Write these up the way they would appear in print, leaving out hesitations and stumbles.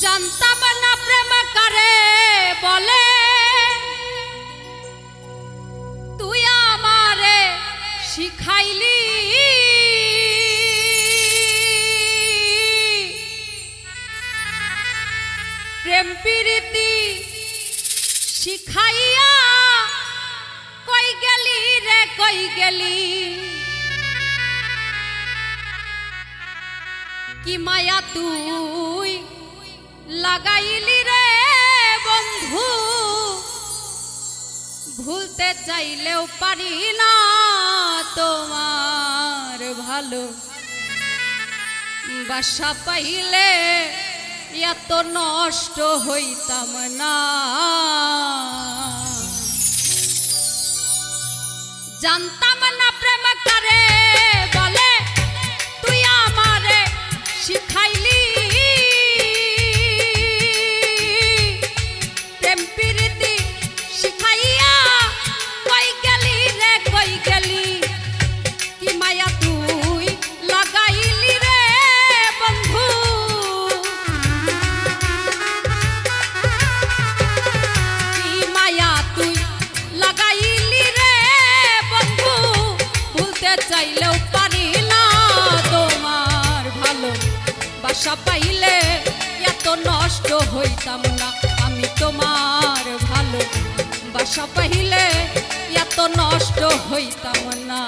জানতাম না প্রেম কারে বলে, তুই আমারে শিখাইলি। প্রেম প্রীতি শিখাইয়া কই গেলি রে কই গেলি, কি মায়া তুই লাগাইলি রে বন্ধু। ভুলতে চাইলেও পারি না তোমার ভালো বাসা পাইলে এত নষ্ট হইতাম না। জানতাম না প্রেম কারে বলে, তুই আমারে শিখাইলি। প্রেম প্রীতি শিখাইয়া কই গেলি রে কই গেলি, কি মায়া তুই লাগাইলি রে বন্ধু। কি মায়া তুই লাগাইলি রে বন্ধু। ভুলতে চাইলেও পারি না তোমার ভালো বাসা পাইলে এত নষ্ট হইতাম না। আমি তোমার ভালো বাসা পাইলে এত নষ্ট হইতাম না।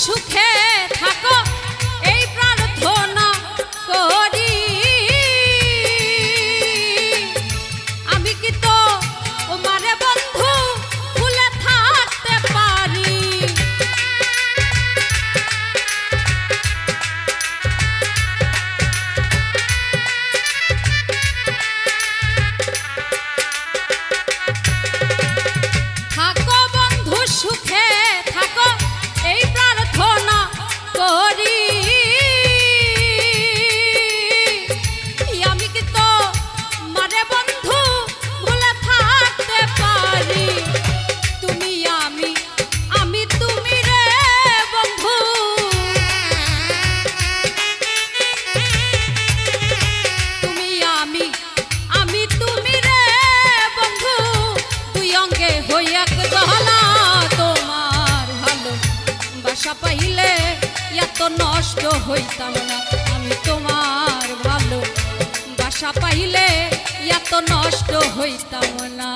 সুখে থাকো এই প্রার্থনা করি, আমি কি তো তোমারে বন্ধু ভুলে থাকতে পারি। থাকো বন্ধু সুখে থাকো এই প্রার্থনা করি, আমি কি তো মারে বন্ধু ভুলে থাকতে পারি। তুমি আমি তুমি রে বন্ধু। তুমি আমি তুমি রে বন্ধু, দুই অঙ্গে হই এক গহনা। তোমার ভালো বাসা পাইলে এত নষ্ট হইতাম না। আমি তোমার ভালো বাসা পাইলে এত নষ্ট হইতাম না।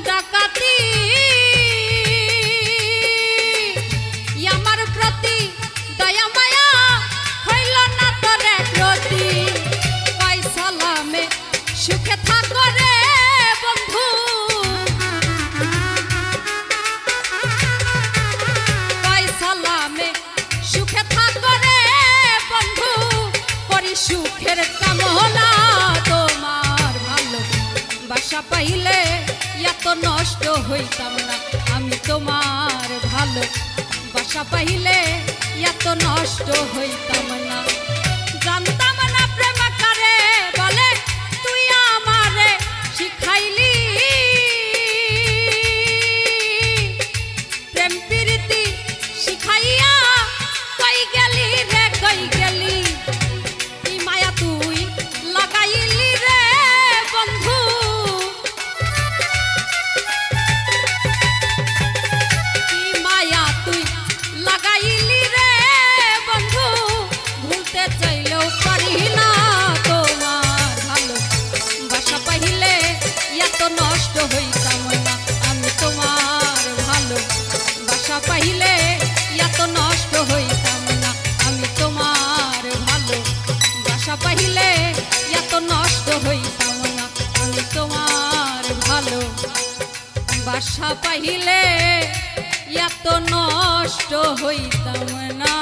ডাকাতি সুখে থাকো রে বন্ধু কই সালামে সুখে থাকো রে বন্ধু করি সুখের কামনা তোমার ভালো বাসা পাইলে এত নষ্ট হইতাম না আমি তোমার ভালো বাসা পাইলে এত নষ্ট হইতাম না জানতাম না প্রেম কারে বলে তুই আমারে শিখাইলি প্রেম প্রীতি শিখাইয়া কই গেলি রে কই গেলি কি মায়া তুই লাগাইলি রে বন্ধু কি মায়া তুই লাগাইলি রে বন্ধু ভুলতে চাইলেও পারি না তোমার ভালো বাসা পাইলে এত নষ্ট হইতাম না আমি তোমার ভালো বাসা পাইলে এত নষ্ট হইতাম না আমি তোমার ভালো বাসা পাইলে এত নষ্ট হইতাম না আমি তোমার ভালো বাসা পাইলে এত নষ্ট হইতাম না।